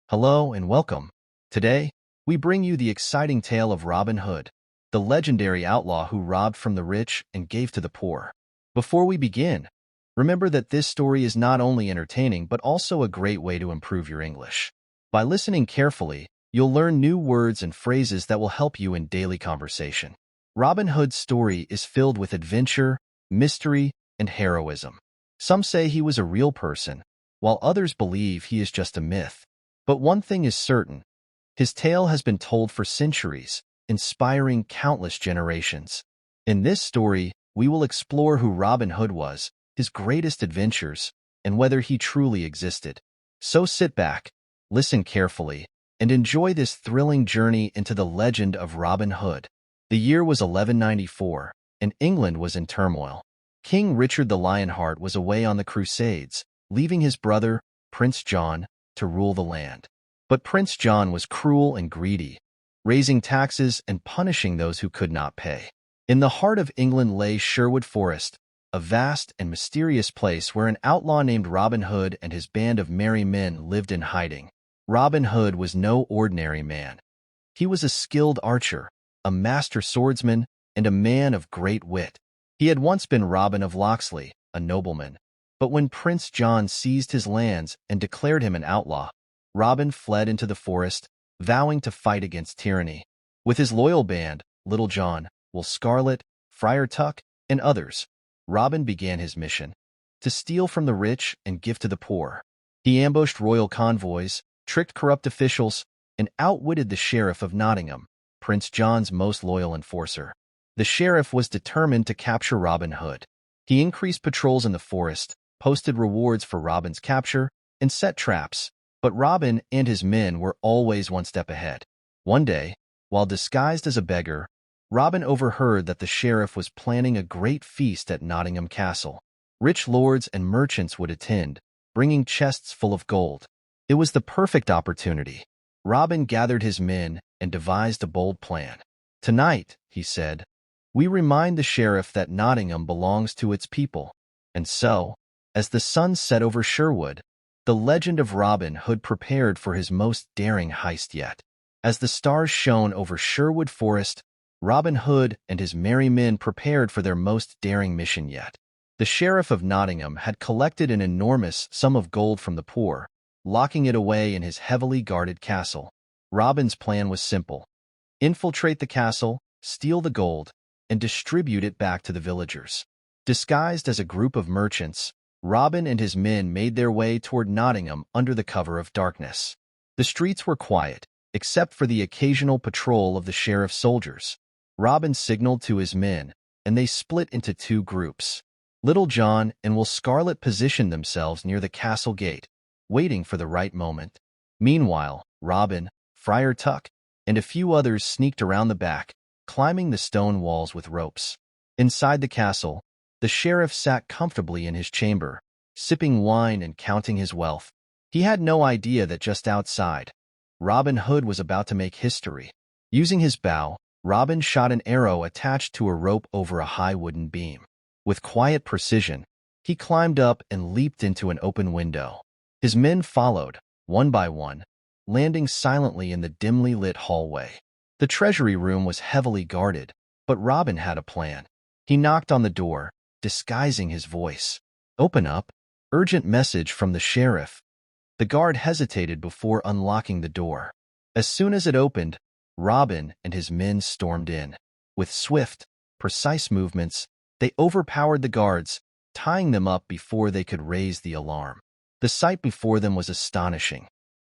Hello and welcome. Today, we bring you the exciting tale of Robin Hood, the legendary outlaw who robbed from the rich and gave to the poor. Before we begin, remember that this story is not only entertaining but also a great way to improve your English. By listening carefully, you'll learn new words and phrases that will help you in daily conversation. Robin Hood's story is filled with adventure, mystery, and heroism. Some say he was a real person, while others believe he is just a myth. But one thing is certain, his tale has been told for centuries, inspiring countless generations. In this story, we will explore who Robin Hood was, his greatest adventures, and whether he truly existed. So sit back, listen carefully, and enjoy this thrilling journey into the legend of Robin Hood. The year was 1194, and England was in turmoil. King Richard the Lionheart was away on the Crusades, leaving his brother, Prince John, to rule the land. But Prince John was cruel and greedy, raising taxes and punishing those who could not pay. In the heart of England lay Sherwood Forest, a vast and mysterious place where an outlaw named Robin Hood and his band of merry men lived in hiding. Robin Hood was no ordinary man. He was a skilled archer, a master swordsman, and a man of great wit. He had once been Robin of Locksley, a nobleman. But when Prince John seized his lands and declared him an outlaw, Robin fled into the forest, vowing to fight against tyranny. With his loyal band, Little John, Will Scarlet, Friar Tuck, and others, Robin began his mission: to steal from the rich and give to the poor. He ambushed royal convoys, tricked corrupt officials, and outwitted the Sheriff of Nottingham, Prince John's most loyal enforcer. The sheriff was determined to capture Robin Hood. He increased patrols in the forest, posted rewards for Robin's capture, and set traps, but Robin and his men were always one step ahead. One day, while disguised as a beggar, Robin overheard that the sheriff was planning a great feast at Nottingham Castle. Rich lords and merchants would attend, bringing chests full of gold. It was the perfect opportunity. Robin gathered his men and devised a bold plan. "Tonight," he said, "we remind the sheriff that Nottingham belongs to its people." And so, as the sun set over Sherwood, the legend of Robin Hood prepared for his most daring heist yet. As the stars shone over Sherwood Forest, Robin Hood and his merry men prepared for their most daring mission yet. The Sheriff of Nottingham had collected an enormous sum of gold from the poor, locking it away in his heavily guarded castle. Robin's plan was simple: infiltrate the castle, steal the gold, and distribute it back to the villagers. Disguised as a group of merchants, Robin and his men made their way toward Nottingham under the cover of darkness. The streets were quiet, except for the occasional patrol of the sheriff's soldiers. Robin signaled to his men, and they split into two groups. Little John and Will Scarlet positioned themselves near the castle gate, waiting for the right moment. Meanwhile, Robin, Friar Tuck, and a few others sneaked around the back, climbing the stone walls with ropes. Inside the castle, the sheriff sat comfortably in his chamber, sipping wine and counting his wealth. He had no idea that just outside, Robin Hood was about to make history. Using his bow, Robin shot an arrow attached to a rope over a high wooden beam. With quiet precision, he climbed up and leaped into an open window. His men followed, one by one, landing silently in the dimly lit hallway. The treasury room was heavily guarded, but Robin had a plan. He knocked on the door, disguising his voice. "Open up. Urgent message from the sheriff." The guard hesitated before unlocking the door. As soon as it opened, Robin and his men stormed in. With swift, precise movements, they overpowered the guards, tying them up before they could raise the alarm. The sight before them was astonishing.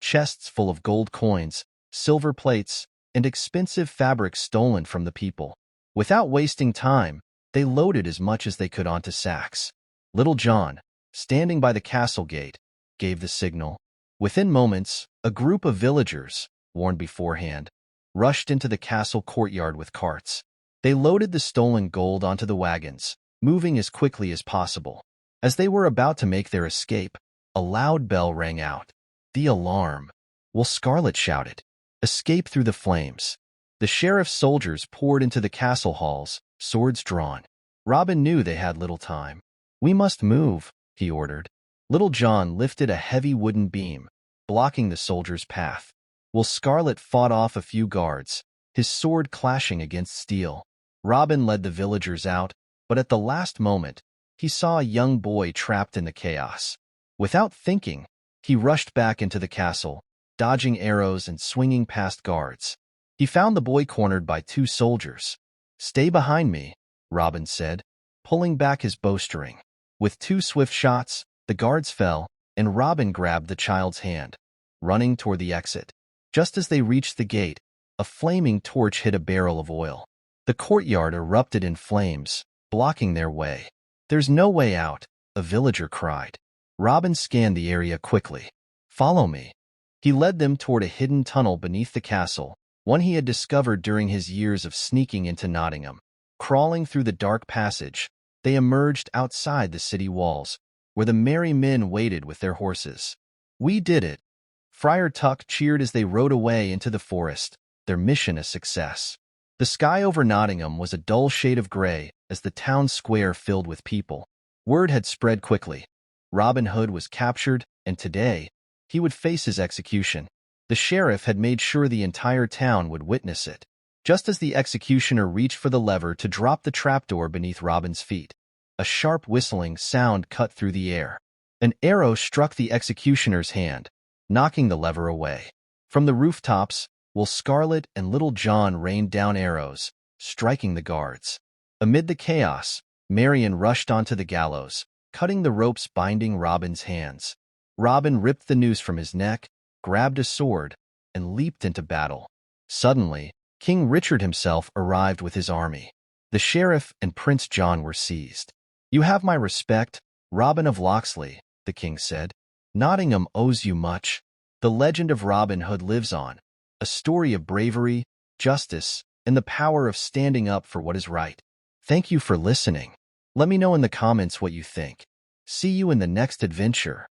Chests full of gold coins, silver plates, and expensive fabrics stolen from the people. Without wasting time, they loaded as much as they could onto sacks. Little John, standing by the castle gate, gave the signal. Within moments, a group of villagers, warned beforehand, rushed into the castle courtyard with carts. They loaded the stolen gold onto the wagons, moving as quickly as possible. As they were about to make their escape, a loud bell rang out. "The alarm!" Will Scarlet shouted. "Escape through the flames." The sheriff's soldiers poured into the castle halls, swords drawn. Robin knew they had little time. "We must move," he ordered. Little John lifted a heavy wooden beam, blocking the soldier's path. Will Scarlet fought off a few guards, his sword clashing against steel. Robin led the villagers out, but at the last moment, he saw a young boy trapped in the chaos. Without thinking, he rushed back into the castle, dodging arrows and swinging past guards. He found the boy cornered by two soldiers. "Stay behind me," Robin said, pulling back his bowstring. With two swift shots, the guards fell, and Robin grabbed the child's hand, running toward the exit. Just as they reached the gate, a flaming torch hit a barrel of oil. The courtyard erupted in flames, blocking their way. "There's no way out," a villager cried. Robin scanned the area quickly. "Follow me." He led them toward a hidden tunnel beneath the castle, one he had discovered during his years of sneaking into Nottingham. Crawling through the dark passage, they emerged outside the city walls, where the merry men waited with their horses. "We did it!" Friar Tuck cheered as they rode away into the forest, their mission a success. The sky over Nottingham was a dull shade of gray as the town square filled with people. Word had spread quickly. Robin Hood was captured, and today, he would face his execution. The sheriff had made sure the entire town would witness it. Just as the executioner reached for the lever to drop the trapdoor beneath Robin's feet, a sharp whistling sound cut through the air. An arrow struck the executioner's hand, knocking the lever away. From the rooftops, Will Scarlet and Little John rained down arrows, striking the guards. Amid the chaos, Marian rushed onto the gallows, cutting the ropes binding Robin's hands. Robin ripped the noose from his neck, grabbed a sword, and leaped into battle. Suddenly, King Richard himself arrived with his army. The sheriff and Prince John were seized. "You have my respect, Robin of Locksley," the king said. "Nottingham owes you much. The legend of Robin Hood lives on, a story of bravery, justice, and the power of standing up for what is right. Thank you for listening. Let me know in the comments what you think. See you in the next adventure.